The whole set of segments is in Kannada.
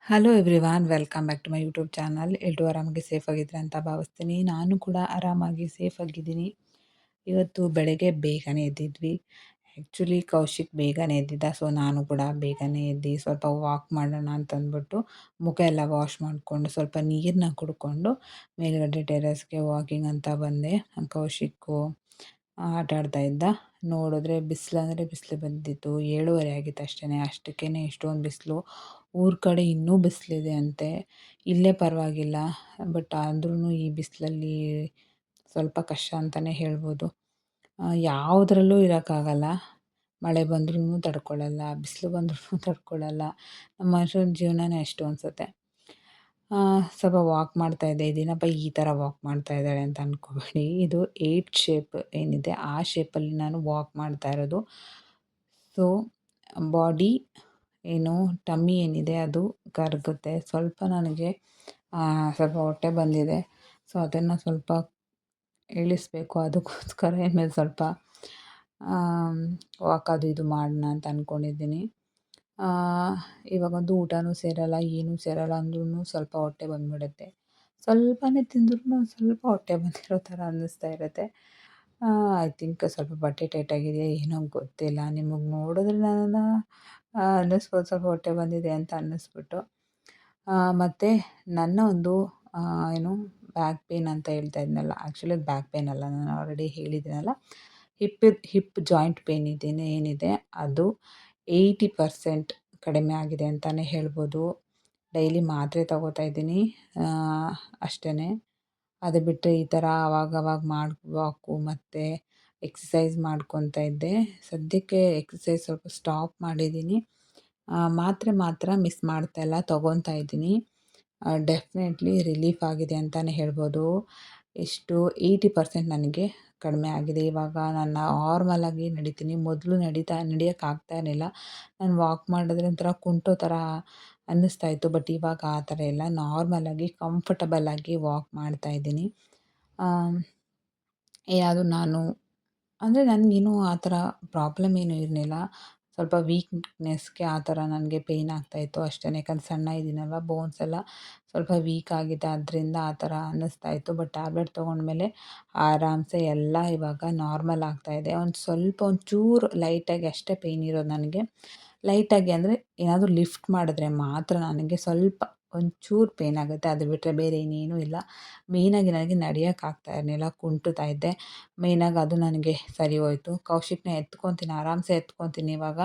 Hello everyone welcome back to my YouTube channel. ಎಲ್ಲರೂ ಆರಾಮಾಗಿ ಸೇಫ್ ಆಗಿದ್ರೆ ಅಂತ ಭಾವಿಸ್ತೀನಿ. ನಾನು ಕೂಡ ಆರಾಮಾಗಿ ಸೇಫ್ ಆಗಿದ್ದೀನಿ. ಇವತ್ತು ಬೆಳಗ್ಗೆ ಬೇಗನೆ ಎದ್ದಿದ್ವಿ. ಆ್ಯಕ್ಚುಲಿ ಕೌಶಿಕ್ ಬೇಗನೆ ಎದ್ದಿದ್ದ. ಸೊ ನಾನು ಕೂಡ ಬೇಗನೆ ಎದ್ದು ಸ್ವಲ್ಪ ವಾಕ್ ಮಾಡೋಣ ಅಂತಂದ್ಬಿಟ್ಟು ಮುಖ ಎಲ್ಲ ವಾಶ್ ಮಾಡಿಕೊಂಡು ಸ್ವಲ್ಪ ನೀರನ್ನ ಕುಡ್ಕೊಂಡು ಮೇಲ್ಗಡೆ ಟೆರೆಸ್ಗೆ ವಾಕಿಂಗ್ ಅಂತ ಬಂದೆ. ಕೌಶಿಕ್ಕು ಆಟ ಆಡ್ತಾ ಇದ್ದ. ನೋಡಿದ್ರೆ ಬಿಸಿಲು ಬಂದಿತ್ತು. 7:30 ಆಗಿತ್ತು ಅಷ್ಟೇ. ಅಷ್ಟಕ್ಕೇ ಇಷ್ಟೊಂದು ಬಿಸಿಲು. ಊರ ಕಡೆ ಇನ್ನೂ ಬಿಸಿಲಿದೆ ಅಂತೆ. ಇಲ್ಲೇ ಪರವಾಗಿಲ್ಲ. ಬಟ್ ಆದ್ರೂ ಈ ಬಿಸಿಲಲ್ಲಿ ಸ್ವಲ್ಪ ಕಷ್ಟ ಅಂತಲೇ ಹೇಳ್ಬೋದು. ಯಾವುದ್ರಲ್ಲೂ ಇರೋಕ್ಕಾಗಲ್ಲ. ಮಳೆ ಬಂದ್ರೂ ತಡ್ಕೊಳ್ಳಲ್ಲ, ಬಿಸಿಲು ಬಂದ್ರೂ ತಡ್ಕೊಳ್ಳಲ್ಲ. ನಮ್ಮ ಮನುಷ್ಯನ ಜೀವನನೇ ಅಷ್ಟು ಅನಿಸುತ್ತೆ. ಸ್ವಲ್ಪ ವಾಕ್ ಮಾಡ್ತಾಯಿದ್ದೆ. ಇದೇನಪ್ಪ ಈ ಥರ ವಾಕ್ ಮಾಡ್ತಾ ಇದ್ದಾಳೆ ಅಂತ ಅಂದ್ಕೋಬೇಡಿ. ಇದು 8 ಶೇಪ್ ಏನಿದೆ ಆ ಶೇಪಲ್ಲಿ ನಾನು ವಾಕ್ ಮಾಡ್ತಾ ಇರೋದು. ಸೊ ಬಾಡಿ ಏನು ಟಮ್ಮಿ ಏನಿದೆ ಅದು ಕರಗುತ್ತೆ. ಸ್ವಲ್ಪ ನನಗೆ ಸ್ವಲ್ಪ ಹೊಟ್ಟೆ ಬಂದಿದೆ. ಸೊ ಅದನ್ನು ಸ್ವಲ್ಪ ಇಳಿಸ್ಬೇಕು. ಅದಕ್ಕೋಸ್ಕರ ಇನ್ಮೇಲೆ ಸ್ವಲ್ಪ ವಾಕ್ ಅದು ಇದು ಮಾಡೋಣ ಅಂತ ಅಂದ್ಕೊಂಡಿದ್ದೀನಿ. ಇವಾಗಂತೂ ಊಟನೂ ಸೇರಲ್ಲ, ಏನೂ ಸೇರಲ್ಲ ಅಂದ್ರೂ ಸ್ವಲ್ಪ ಹೊಟ್ಟೆ ಬಂದುಬಿಡುತ್ತೆ. ಸ್ವಲ್ಪನೇ ತಿಂದ್ರೂ ಸ್ವಲ್ಪ ಹೊಟ್ಟೆ ಬಂದಿರೋ ಥರ ಅನ್ನಿಸ್ತಾ ಇರುತ್ತೆ. ಐ ಥಿಂಕ್ ಸ್ವಲ್ಪ ಬಟ್ಟೆ ಟೈಟಾಗಿದೆಯಾ ಏನೋ ಗೊತ್ತಿಲ್ಲ. ನಿಮಗೆ ನೋಡಿದ್ರೆ ನನ್ನನ್ನು ಅನ್ನಿಸ್ಬೋದು ಸ್ವಲ್ಪ ಹೊಟ್ಟೆ ಬಂದಿದೆ ಅಂತ ಅನ್ನಿಸ್ಬಿಟ್ಟು. ಮತ್ತು ನನ್ನ ಒಂದು ಏನು ಬ್ಯಾಕ್ ಪೇನ್ ಅಂತ ಹೇಳ್ತಾ ಇದ್ನಲ್ಲ, ಆ್ಯಕ್ಚುಲಿ ಬ್ಯಾಕ್ ಪೇನ್ ಅಲ್ಲ, ನಾನು ಆಲ್ರೆಡಿ ಹೇಳಿದ್ದೀನಲ್ಲ, ಹಿಪ್ ಜಾಯಿಂಟ್ ಪೇನ್ ಏನಿದೆ ಅದು 80% ಕಡಿಮೆ ಆಗಿದೆ ಅಂತಲೇ ಹೇಳ್ಬೋದು. ಡೈಲಿ ಮಾತ್ರೆ ತಗೋತಾ ಇದ್ದೀನಿ ಅಷ್ಟೇ. ಅದು ಬಿಟ್ಟರೆ ಈ ಥರ ಅವಾಗವಾಗ ವಾಕು ಮತ್ತು ಎಕ್ಸಸೈಸ್ ಮಾಡ್ಕೊತಾ ಇದ್ದೆ. ಸದ್ಯಕ್ಕೆ ಎಕ್ಸಸೈಸ್ ಸ್ವಲ್ಪ ಸ್ಟಾಪ್ ಮಾಡಿದ್ದೀನಿ. ಮಾತ್ರೆ ಮಾತ್ರ ಮಿಸ್ ಮಾಡ್ತಾಯಿಲ್ಲ, ತೊಗೊತಾ ಇದ್ದೀನಿ. ಡೆಫಿನೆಟ್ಲಿ ರಿಲೀಫ್ ಆಗಿದೆ ಅಂತಲೇ ಹೇಳ್ಬೋದು. ಎಷ್ಟು 80% ನನಗೆ ಕಡಿಮೆ ಆಗಿದೆ. ಇವಾಗ ನಾನು ನಾರ್ಮಲಾಗಿ ನಡಿತೀನಿ. ಮೊದಲು ನಡೆಯೋಕ್ಕಾಗ್ತಾ ಇರಲಿಲ್ಲ. ನಾನು ವಾಕ್ ಮಾಡಿದ್ರೆ ಒಂಥರ ಕುಂಟೋ ಥರ ಅನ್ನಿಸ್ತಾ ಇತ್ತು. ಬಟ್ ಇವಾಗ ಆ ಥರ ಇಲ್ಲ. ನಾರ್ಮಲಾಗಿ ಕಂಫರ್ಟಬಲಾಗಿ ವಾಕ್ ಮಾಡ್ತಾಯಿದ್ದೀನಿ. ಏನಾದರೂ ನಾನು ಅಂದರೆ ನನಗೇನು ಆ ಥರ ಪ್ರಾಬ್ಲಮ್ ಏನೂ ಇರಲಿಲ್ಲ. ಸ್ವಲ್ಪ ವೀಕ್ನೆಸ್ಗೆ ಆ ಥರ ನನಗೆ ಪೇಯ್ನ್ ಆಗ್ತಾಯಿತ್ತು ಅಷ್ಟೇ. ಯಾಕಂದ್ರೆ ಸಣ್ಣ ಇದ್ದೀನಲ್ವ, ಬೋನ್ಸ್ ಎಲ್ಲ ಸ್ವಲ್ಪ ವೀಕ್ ಆಗಿದೆ. ಅದರಿಂದ ಆ ಥರ ಅನ್ನಿಸ್ತಾ ಇತ್ತು. ಬಟ್ ಟ್ಯಾಬ್ಲೆಟ್ ತೊಗೊಂಡ್ಮೇಲೆ ಆರಾಮ್ಸೆ ಎಲ್ಲ ಇವಾಗ ನಾರ್ಮಲ್ ಆಗ್ತಾಯಿದೆ. ಒಂಚೂರು ಲೈಟಾಗಿ ಅಷ್ಟೇ ಪೇಯ್ನ್ ಇರೋದು ನನಗೆ. ಲೈಟಾಗಿ ಅಂದರೆ ಏನಾದರೂ ಲಿಫ್ಟ್ ಮಾಡಿದ್ರೆ ಮಾತ್ರ ನನಗೆ ಸ್ವಲ್ಪ ಒಂಚೂರು ಪೇಯ್ನ್ ಆಗುತ್ತೆ. ಅದು ಬಿಟ್ಟರೆ ಬೇರೆ ಇನ್ನೇನೂ ಇಲ್ಲ. ಮೇಯ್ನಾಗಿ ನನಗೆ ನಡೆಯೋಕ್ಕಾಗ್ತಾ ಇರಲಿಲ್ಲ, ಕುಂಟುತ್ತಾ ಇದ್ದೆ. ಮೇಯ್ನಾಗಿ ಅದು ನನಗೆ ಸರಿ ಹೋಯಿತು. ಕೌಶಿಕ್ನ ಎತ್ಕೊತೀನಿ, ಆರಾಮ್ಸೆ ಎತ್ಕೊತೀನಿ ಇವಾಗ.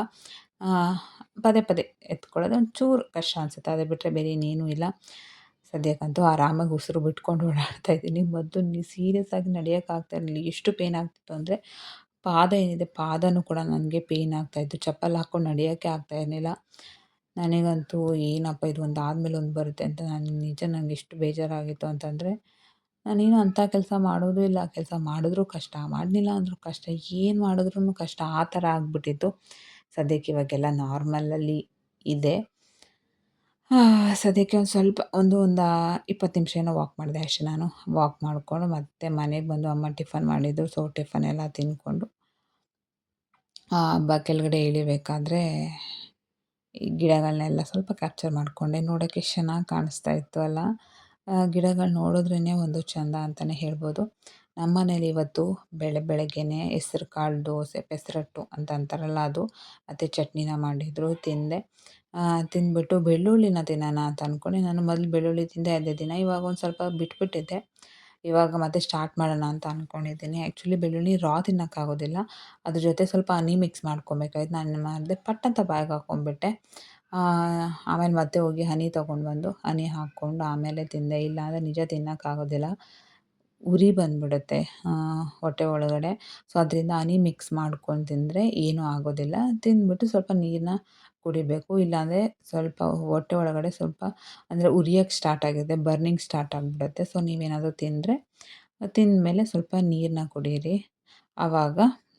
ಪದೇ ಪದೇ ಎತ್ಕೊಳ್ಳೋದು ಒಂಚೂರು ಕಷ್ಟ ಅನಿಸುತ್ತೆ. ಅದು ಬಿಟ್ಟರೆ ಬೇರೆ ಇನ್ನೇನೂ ಇಲ್ಲ. ಸದ್ಯಕ್ಕಂತೂ ಆರಾಮಾಗಿ ಉಸಿರು ಬಿಟ್ಕೊಂಡು ಓಡಾಡ್ತಾ ಇದ್ದೀನಿ. ಮೊದಲು ಸೀರಿಯಸ್ಸಾಗಿ ನಡೆಯೋಕ್ಕಾಗ್ತಾ ಇರಲಿಲ್ಲ. ಎಷ್ಟು ಪೇಯ್ನ್ ಆಗ್ತಿತ್ತು ಅಂದರೆ ಪಾದ ಏನಿದೆ ಪಾದನೂ ಕೂಡ ನನಗೆ ಪೇಯ್ನ್ ಆಗ್ತಾಯಿತ್ತು. ಚಪ್ಪಲಿ ಹಾಕ್ಕೊಂಡು ನಡೆಯೋಕ್ಕೆ ಆಗ್ತಾ ಇರಲಿಲ್ಲ. ನನಗಂತೂ ಏನಪ್ಪ ಇದು ಒಂದಾದ್ಮೇಲೆ ಒಂದು ಬರುತ್ತೆ ಅಂತ ನನಗೆ ಎಷ್ಟು ಬೇಜಾರಾಗಿತ್ತು ಅಂತಂದರೆ, ನಾನೇನು ಅಂಥ ಕೆಲಸ ಮಾಡೋದೂ ಇಲ್ಲ. ಕೆಲಸ ಮಾಡಿದ್ರೂ ಕಷ್ಟ, ಮಾಡಲಿಲ್ಲ ಅಂದರೂ ಕಷ್ಟ, ಏನು ಮಾಡಿದ್ರೂ ಕಷ್ಟ, ಆ ಥರ ಆಗಿಬಿಟ್ಟಿತ್ತು. ಸದ್ಯಕ್ಕೆ ಇವಾಗೆಲ್ಲ ನಾರ್ಮಲಲ್ಲಿ ಇದೆ. ಸದ್ಯಕ್ಕೆ ಒಂದು ಸ್ವಲ್ಪ ಒಂದು 20 ನಿಮಿಷ ಏನೋ ವಾಕ್ ಮಾಡಿದೆ ಅಷ್ಟೇ ನಾನು. ವಾಕ್ ಮಾಡಿಕೊಂಡು ಮತ್ತೆ ಮನೆಗೆ ಬಂದು ಅಮ್ಮ ಟಿಫನ್ ಮಾಡಿದ್ರು. ಸೊ ಟಿಫನ್ ಎಲ್ಲ ತಿಂದ್ಕೊಂಡು ಕೆಳಗಡೆ ಇಳಿಬೇಕಾದ್ರೆ ಈ ಗಿಡಗಳನ್ನೆಲ್ಲ ಸ್ವಲ್ಪ ಕ್ಯಾಪ್ಚರ್ ಮಾಡಿಕೊಂಡೆ. ನೋಡೋಕ್ಕೆ ಎಷ್ಟು ಚೆನ್ನಾಗಿ ಕಾಣಿಸ್ತಾ ಇತ್ತು ಅಲ್ಲ. ಗಿಡಗಳು ನೋಡಿದ್ರೇ ಒಂದು ಚೆಂದ ಅಂತಲೇ ಹೇಳ್ಬೋದು. ನಮ್ಮ ಮನೇಲಿ ಇವತ್ತು ಬೆಳಗ್ಗೆನೇ ಹೆಸ್ರು ಕಾಳು ದೋಸೆ, ಪೆಸರಟ್ಟು ಅಂತ ಅಂತಾರಲ್ಲ ಅದು, ಮತ್ತು ಚಟ್ನಿನ ಮಾಡಿದರು, ತಿಂದೆ. ತಿಂದ್ಬಿಟ್ಟು ಬೆಳ್ಳುಳ್ಳಿನ ತಿನ್ನೋಣ ಅಂತ ಅಂದ್ಕೊಂಡೆ. ನಾನು ಮೊದಲು ಬೆಳ್ಳುಳ್ಳಿ ತಿಂದೆ ಅದೇ ದಿನ. ಇವಾಗ ಒಂದು ಸ್ವಲ್ಪ ಬಿಟ್ಬಿಟ್ಟಿದ್ದೆ. ಇವಾಗ ಮತ್ತೆ ಸ್ಟಾರ್ಟ್ ಮಾಡೋಣ ಅಂತ ಅಂದ್ಕೊಂಡಿದ್ದೀನಿ. ಆ್ಯಕ್ಚುಲಿ ಬೆಳ್ಳುಳ್ಳಿ ತಿನ್ನೋಕ್ಕಾಗೋದಿಲ್ಲ. ಅದ್ರ ಜೊತೆ ಸ್ವಲ್ಪ ಹನಿ ಮಿಕ್ಸ್ ಮಾಡ್ಕೊಬೇಕಾಗಿತ್ತು. ನಾನು ಮಾಡಿದೆ, ಪಟ್ ಅಂತ ಬಾಯಿಗೆ ಹಾಕ್ಕೊಂಡ್ಬಿಟ್ಟೆ. ಆಮೇಲೆ ಮತ್ತೆ ಹೋಗಿ ಹನಿ ತೊಗೊಂಡು ಬಂದು ಹನಿ ಹಾಕ್ಕೊಂಡು ಆಮೇಲೆ ತಿಂದೆ. ಇಲ್ಲಾಂದರೆ ನಿಜ ತಿನ್ನೋಕ್ಕಾಗೋದಿಲ್ಲ, ಉರಿ ಬಂದುಬಿಡುತ್ತೆ ಹೊಟ್ಟೆ ಒಳಗಡೆ. ಸೊ ಅದರಿಂದ ಹನಿ ಮಿಕ್ಸ್ ಮಾಡ್ಕೊಂಡು ತಿಂದರೆ ಏನೂ ಆಗೋದಿಲ್ಲ. ತಿಂದ್ಬಿಟ್ಟು ಸ್ವಲ್ಪ ನೀರನ್ನ ಕುಡಿಬೇಕು. ಇಲ್ಲಾಂದರೆ ಸ್ವಲ್ಪ ಹೊಟ್ಟೆ ಒಳಗಡೆ ಸ್ವಲ್ಪ ಅಂದರೆ ಉರಿಯೋಕ್ಕೆ ಸ್ಟಾರ್ಟ್ ಆಗಿದೆ, ಬರ್ನಿಂಗ್ ಸ್ಟಾರ್ಟ್ ಆಗಿಬಿಡುತ್ತೆ. ಸೊ ನೀವೇನಾದರೂ ತಿಂದಮೇಲೆ ಸ್ವಲ್ಪ ನೀರನ್ನ ಕುಡೀರಿ, ಆವಾಗ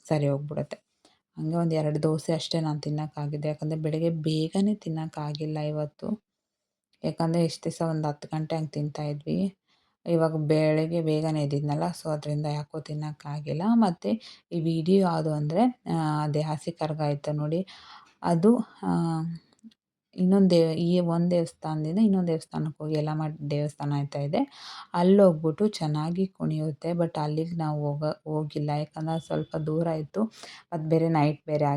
ಸರಿ ಹೋಗ್ಬಿಡುತ್ತೆ. ಹಂಗೆ ಒಂದು 2 ದೋಸೆ ಅಷ್ಟೇ ನಾನು ತಿನ್ನೋಕ್ಕಾಗಿದ್ದೆ. ಯಾಕಂದರೆ ಬೆಳಗ್ಗೆ ಬೇಗನೆ ತಿನ್ನೋಕ್ಕಾಗಿಲ್ಲ ಇವತ್ತು. ಯಾಕಂದರೆ ಇಷ್ಟು ದಿವಸ ಒಂದು 10 ಗಂಟೆ ಹಂಗೆ ತಿಂತಾಯಿದ್ವಿ. ಇವಾಗ ಬೆಳಗ್ಗೆ ಬೇಗನೆ ಎದ್ದಿದ್ನಲ್ಲ, ಸೊ ಅದರಿಂದ ಯಾಕೋ ತಿನ್ನೋಕ್ಕಾಗಿಲ್ಲ. ಮತ್ತು ಈ ವಿಡಿಯೋ ಯಾವುದು ಅಂದರೆ ಅದೇ ಹಸಿ ಕರ್ಗ ಇತ್ತು ನೋಡಿ, ಅದು ಈ ಒಂದು ದೇವಸ್ಥಾನದಿಂದ ಇನ್ನೊಂದು ದೇವಸ್ಥಾನಕ್ಕೆ ಹೋಗಿ ಯಲ್ಲಮ್ಮ ದೇವಸ್ಥಾನ ಅಂತ ಇದೆ. ಅಲ್ಲೋಗ್ಬಿಟ್ಟು ಚೆನ್ನಾಗಿ ಕುಣಿಯುತ್ತೆ. ಬಟ್ ಅಲ್ಲಿಗೆ ನಾವು ಹೋಗಿಲ್ಲ, ಯಾಕಂದ್ರೆ ಸ್ವಲ್ಪ ದೂರ ಇತ್ತು. ಅದು ಬೇರೆ ನೈಟ್ ಬೇರೆ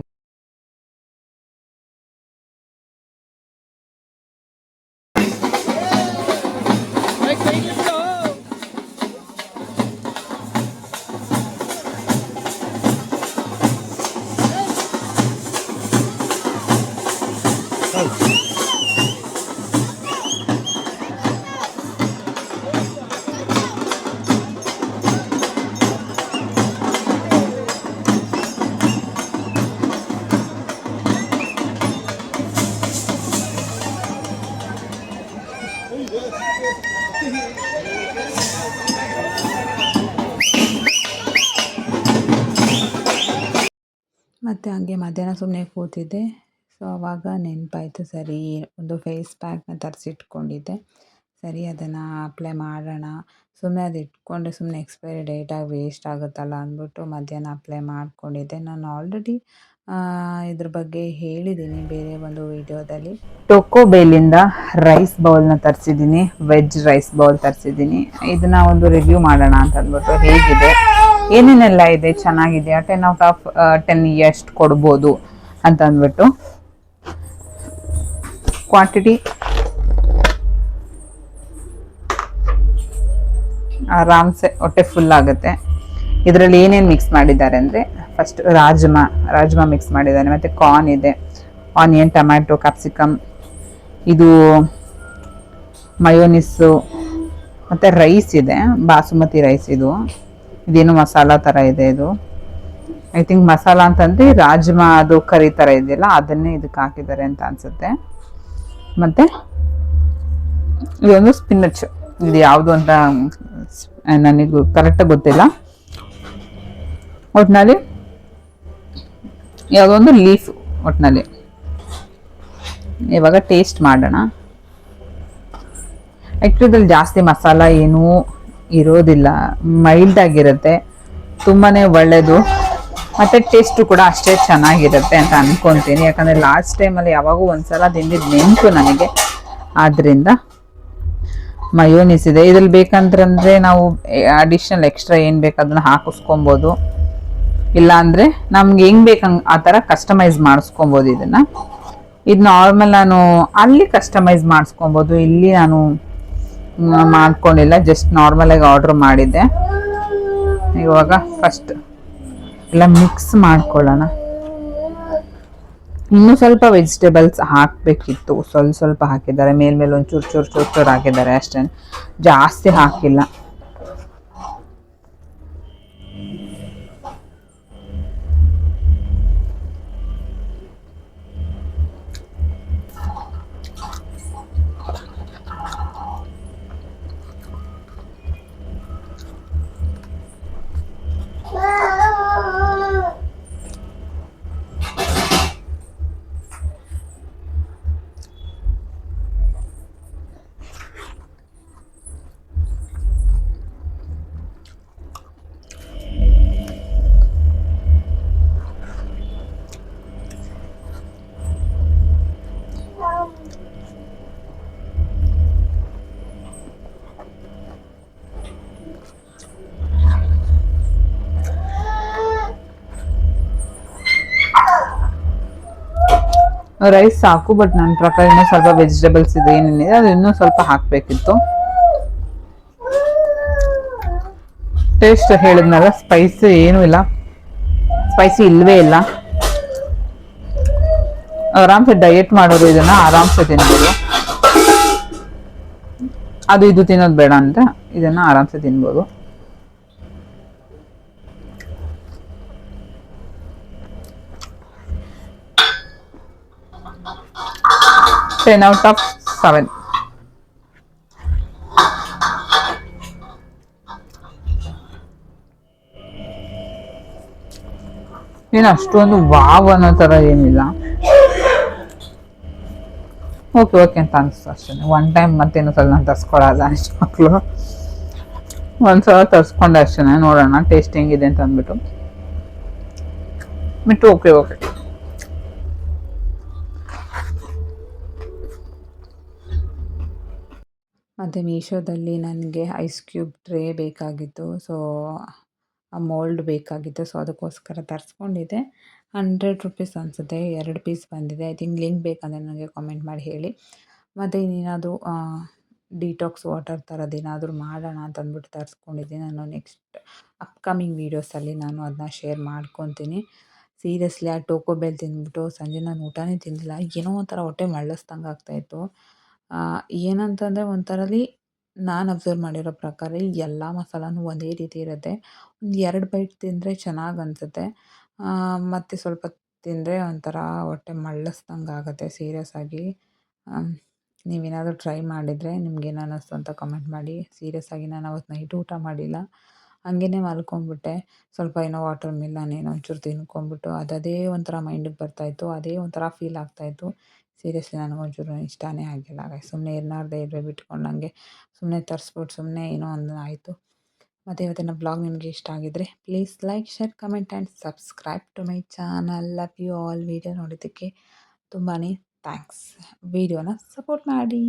ಮತ್ತು ಹಂಗೆ ಮಧ್ಯಾಹ್ನ ಸುಮ್ಮನೆ ಕೂತಿದ್ದೆ. ಸೊ ಆವಾಗ ನೆನಪಾಯ್ತು, ಸರಿ ಒಂದು ಫೇಸ್ ಪ್ಯಾಕ್ನ ತರಿಸಿಟ್ಕೊಂಡಿದ್ದೆ. ಸರಿ ಅದನ್ನು ಅಪ್ಲೈ ಮಾಡೋಣ, ಸುಮ್ಮನೆ ಅದು ಇಟ್ಕೊಂಡ್ರೆ ಸುಮ್ಮನೆ ಎಕ್ಸ್ಪೈರಿ ಡೇಟಾಗಿ ವೇಸ್ಟ್ ಆಗುತ್ತಲ್ಲ ಅಂದ್ಬಿಟ್ಟು ಮಧ್ಯಾಹ್ನ ಅಪ್ಲೈ ಮಾಡ್ಕೊಂಡಿದ್ದೆ. ನಾನು ಆಲ್ರೆಡಿ ಇದ್ರ ಬಗ್ಗೆ ಹೇಳಿದ್ದೀನಿ ಬೇರೆ ಒಂದು ವಿಡಿಯೋದಲ್ಲಿ. ಟೊಕೊ ಬೇಲಿಂದ ರೈಸ್ ಬೌಲ್ನ ತರಿಸಿದ್ದೀನಿ, ವೆಜ್ ರೈಸ್ ಬೌಲ್ ತರಿಸಿದ್ದೀನಿ. ಇದನ್ನು ಒಂದು ರಿವ್ಯೂ ಮಾಡೋಣ ಅಂತ ಅಂದ್ಬಿಟ್ಟು, ಹೇಗಿದೆ, ಏನೇನೆಲ್ಲ ಇದೆ, ಚೆನ್ನಾಗಿದೆಯಾ, 10 ಎಷ್ಟು ಕೊಡ್ಬೋದು ಅಂತ ಅಂದ್ಬಿಟ್ಟು. ಕ್ವಾಂಟಿಟಿ ಆರಾಮ್ಸೆ ಹೊಟ್ಟೆ ಫುಲ್ ಆಗುತ್ತೆ. ಇದರಲ್ಲಿ ಏನೇನು ಮಿಕ್ಸ್ ಮಾಡಿದ್ದಾರೆ ಅಂದರೆ, ಫಸ್ಟ್ ರಾಜ್ಮಾ ಮಿಕ್ಸ್ ಮಾಡಿದ್ದಾರೆ, ಮತ್ತು ಕಾರ್ನ್ ಇದೆ, ಆನಿಯನ್, ಟೊಮ್ಯಾಟೊ, ಕ್ಯಾಪ್ಸಿಕಮ್, ಇದು ಮಯೋನಿಸ್ಸು, ಮತ್ತು ರೈಸ್ ಇದೆ, ಬಾಸುಮತಿ ರೈಸ್. ಇದೇನು ಮಸಾಲ ಥರ ಇದೆ. ಇದು ಐ ಥಿಂಕ್ ಮಸಾಲ ಅಂತಂದರೆ ರಾಜ್ಮಾ ಅದು ಕರಿ ಥರ ಇದೆಯಲ್ಲ, ಅದನ್ನೇ ಇದಕ್ಕೆ ಹಾಕಿದ್ದಾರೆ ಅಂತ ಅನಿಸುತ್ತೆ. ಮತ್ತು ಇದೊಂದು ಸ್ಪಿನಚ್, ಇದು ಯಾವುದು ಅಂತ ನನಗೂ ಕರೆಕ್ಟಾಗಿ ಗೊತ್ತಿಲ್ಲ. ಒಟ್ಟಿನಲ್ಲಿ ಯಾವುದೋ ಒಂದು ಲೀಫ್. ಒಟ್ಟಿನಲ್ಲಿ ಇವಾಗ ಟೇಸ್ಟ್ ಮಾಡೋಣ. ಆ್ಯಕ್ಚುಲಿ ಜಾಸ್ತಿ ಮಸಾಲ ಏನೂ ಇರೋದಿಲ್ಲ, ಮೈಲ್ಡ್ ಆಗಿರುತ್ತೆ, ತುಂಬಾ ಒಳ್ಳೆಯದು. ಮತ್ತು ಟೇಸ್ಟು ಕೂಡ ಅಷ್ಟೇ ಚೆನ್ನಾಗಿರುತ್ತೆ ಅಂತ ಅಂದ್ಕೊತೀನಿ, ಯಾಕಂದರೆ ಲಾಸ್ಟ್ ಟೈಮಲ್ಲಿ ಯಾವಾಗೂ ಒಂದ್ಸಲ ತಿಂದಿದ್ದು ನೆನಪು ನನಗೆ. ಆದ್ದರಿಂದ ಮಯೋನಿಸ್ ಇದೆ. ಇದ್ರಲ್ಲಿ ಬೇಕಂತಂದರೆ ನಾವು ಅಡಿಷ್ನಲ್ ಎಕ್ಸ್ಟ್ರಾ ಏನು ಬೇಕು ಅದನ್ನು ಹಾಕಿಸ್ಕೊಬೋದು, ಇಲ್ಲಾಂದರೆ ನಮ್ಗೆ ಹೆಂಗೆ ಬೇಕಂಗೆ ಆ ಥರ ಕಸ್ಟಮೈಸ್ ಮಾಡಿಸ್ಕೊಬೋದು. ಇದು ನಾರ್ಮಲ್ ನಾನು ಅಲ್ಲಿ ಕಸ್ಟಮೈಸ್ ಮಾಡಿಸ್ಕೊಬೋದು, ಇಲ್ಲಿ ನಾನು ಮಾಡ್ಕೊಂಡಿಲ್ಲ, ಜಸ್ಟ್ ನಾರ್ಮಲಾಗಿ ಆರ್ಡ್ರ್ ಮಾಡಿದ್ದೆ. ಇವಾಗ ಫಸ್ಟ್ ಎಲ್ಲ ಮಿಕ್ಸ್ ಮಾಡ್ಕೊಳ್ಳೋಣ. ಇನ್ನೂ ಸ್ವಲ್ಪ ವೆಜಿಟೇಬಲ್ಸ್ ಹಾಕಬೇಕಿತ್ತು, ಸ್ವಲ್ಪ ಹಾಕಿದ್ದಾರೆ, ಮೇಲ್ಮೇಲೆ ಒಂದು ಚೂರು ಹಾಕಿದ್ದಾರೆ ಅಷ್ಟೇ, ಜಾಸ್ತಿ ಹಾಕಿಲ್ಲ. ರೈಸ್ ಸಾಕು, ಬಟ್ ನನ್ನ ಪ್ರಕಾರ ಇನ್ನೂ ಸ್ವಲ್ಪ ವೆಜಿಟೇಬಲ್ಸ್ ಇದೆ, ಏನೇನಿದೆ ಅದು ಇನ್ನೂ ಸ್ವಲ್ಪ ಹಾಕಬೇಕಿತ್ತು. ಟೇಸ್ಟ್ ಹೇಳಿದ್ನಲ್ಲ, ಸ್ಪೈಸಿ ಏನೂ ಇಲ್ಲ, ಸ್ಪೈಸಿ ಇಲ್ಲವೇ ಇಲ್ಲ. ಆರಾಮ್ಸೆ ಡಯಟ್ ಮಾಡೋರು ಇದನ್ನು ಆರಾಮ್ಸೆ ತಿನ್ಬೋದು. ಇದು ತಿನ್ನೋದು ಬೇಡ ಅಂತ ಇದನ್ನು ಆರಾಮ್ಸೆ ತಿನ್ಬೋದು. 10 out of 7. ಏನು ಅಷ್ಟೊಂದು ವಾವ್ ಅನ್ನೋ ಥರ ಏನಿಲ್ಲ, ಓಕೆ ಅಂತ ಅನಿಸ್ತು ಅಷ್ಟೇ. ಒನ್ ಟೈಮ್ ಮತ್ತೇನು ಸಲ ನಾನು ತರಿಸ್ಕೊಳಲ್ಲ ಅಷ್ಟು ಮಕ್ಕಳು, ಒಂದ್ಸಲ ತರಿಸ್ಕೊಂಡೆ ಅಷ್ಟೇ, ನೋಡೋಣ ಟೇಸ್ಟ್ ಹೆಂಗಿದೆ ಅಂತ ಅಂದ್ಬಿಟ್ಟು ಬಿಟ್ಟು. ಓಕೆ ಮತ್ತು ಮೀಶೋದಲ್ಲಿ ನನಗೆ ಐಸ್ ಕ್ಯೂಬ್ ಟ್ರೇ ಬೇಕಾಗಿತ್ತು. ಸೊ, ಆ ಮೋಲ್ಡ್ ಬೇಕಾಗಿತ್ತು. ಸೊ, ಅದಕ್ಕೋಸ್ಕರ ತರಿಸ್ಕೊಂಡಿದ್ದೆ. ₹100 ಅನಿಸುತ್ತೆ. 2 ಪೀಸ್ ಬಂದಿದೆ. ಐ ಥಿಂಕ್ ಲಿಂಕ್ ಬೇಕಂದರೆ ನನಗೆ ಕಾಮೆಂಟ್ ಮಾಡಿ ಹೇಳಿ. ಮತ್ತು ಇನ್ನೇನಾದರೂ ಡಿಟಾಕ್ಸ್ ವಾಟರ್ ಥರದ್ದೇನಾದರೂ ಮಾಡೋಣ ಅಂತ ಅಂದ್ಬಿಟ್ಟು ತರಿಸ್ಕೊಂಡಿದ್ದೀನಿ. ನಾನು ನೆಕ್ಸ್ಟ್ ಅಪ್ಕಮಿಂಗ್ ವೀಡಿಯೋಸಲ್ಲಿ ನಾನು ಅದನ್ನ ಶೇರ್ ಮಾಡ್ಕೊತೀನಿ. ಸೀರಿಯಸ್ಲಿ ಆ ಟೋಕೋ ಬೆಲ್ ತಿಂದ್ಬಿಟ್ಟು ಸಂಜೆ ನಾನು ಊಟನೇ ತಿಂದಿಲ್ಲ. ಏನೋ ಒಂಥರ ಹೊಟ್ಟೆ ಮಳ್ಳಸ್ದಂಗೆ ಆಗ್ತಾಯಿತ್ತು. ಏನಂತಂದರೆ ಒಂಥರಲ್ಲಿ ನಾನು ಅಬ್ಸರ್ವ್ ಮಾಡಿರೋ ಪ್ರಕಾರ ಎಲ್ಲ ಮಸಾಲನೂ ಒಂದೇ ರೀತಿ ಇರುತ್ತೆ. ಒಂದು 2 ಬೈಟ್ ತಿಂದರೆ ಚೆನ್ನಾಗಿ ಅನಿಸುತ್ತೆ. ಮತ್ತು ಸ್ವಲ್ಪ ತಿಂದರೆ ಒಂಥರ ಹೊಟ್ಟೆ ಮಳ್ಳಸ್ದಂಗೆ ಆಗುತ್ತೆ ಸೀರಿಯಸ್ ಆಗಿ. ನೀವೇನಾದರೂ ಟ್ರೈ ಮಾಡಿದರೆ ನಿಮ್ಗೇನು ಅನ್ನಿಸ್ತು ಅಂತ ಕಮೆಂಟ್ ಮಾಡಿ. ಸೀರಿಯಸ್ ಆಗಿ ನಾನು ಅವತ್ತು ನೈಟ್ ಊಟ ಮಾಡಿಲ್ಲ. ಹಂಗೇ ಮಲ್ಕೊಂಡ್ಬಿಟ್ಟೆ. ಸ್ವಲ್ಪ ಏನೋ ವಾಟರ್ ಮಿಲನ್ ಏನೋ ಒಂಚೂರು ತಿನ್ಕೊಂಬಿಟ್ಟು ಅದೇ ಒಂಥರ ಮೈಂಡಿಗೆ ಬರ್ತಾಯಿತ್ತು. ಅದೇ ಒಂಥರ ಫೀಲ್ ಆಗ್ತಾಯಿತ್ತು. ಸೀರಿಯಸ್ಲಿ ನನಗೊಂಚೂರು ಇಷ್ಟನೇ ಆಗಿಲ್ಲ ಗೈಸ್. ಸುಮ್ಮನೆ ಇರಲಾರ್ದೆ ಇದ್ರೆ ಬಿಟ್ಕೊಂಡಂಗೆ ಸುಮ್ಮನೆ ತರಿಸ್ಬಿಟ್ಟು ಸುಮ್ಮನೆ ಏನೋ ಒಂದು ಆಯಿತು. ಮತ್ತು ಇವತ್ತಿನ ಬ್ಲಾಗ್ ನಿಮಗೆ ಇಷ್ಟ ಆಗಿದ್ದರೆ please like, share, comment and subscribe to my channel. Love you all. Video ನೋಡಿದ್ದಕ್ಕೆ ತುಂಬಾ ಥ್ಯಾಂಕ್ಸ್. ವೀಡಿಯೋನ ಸಪೋರ್ಟ್ ಮಾಡಿ.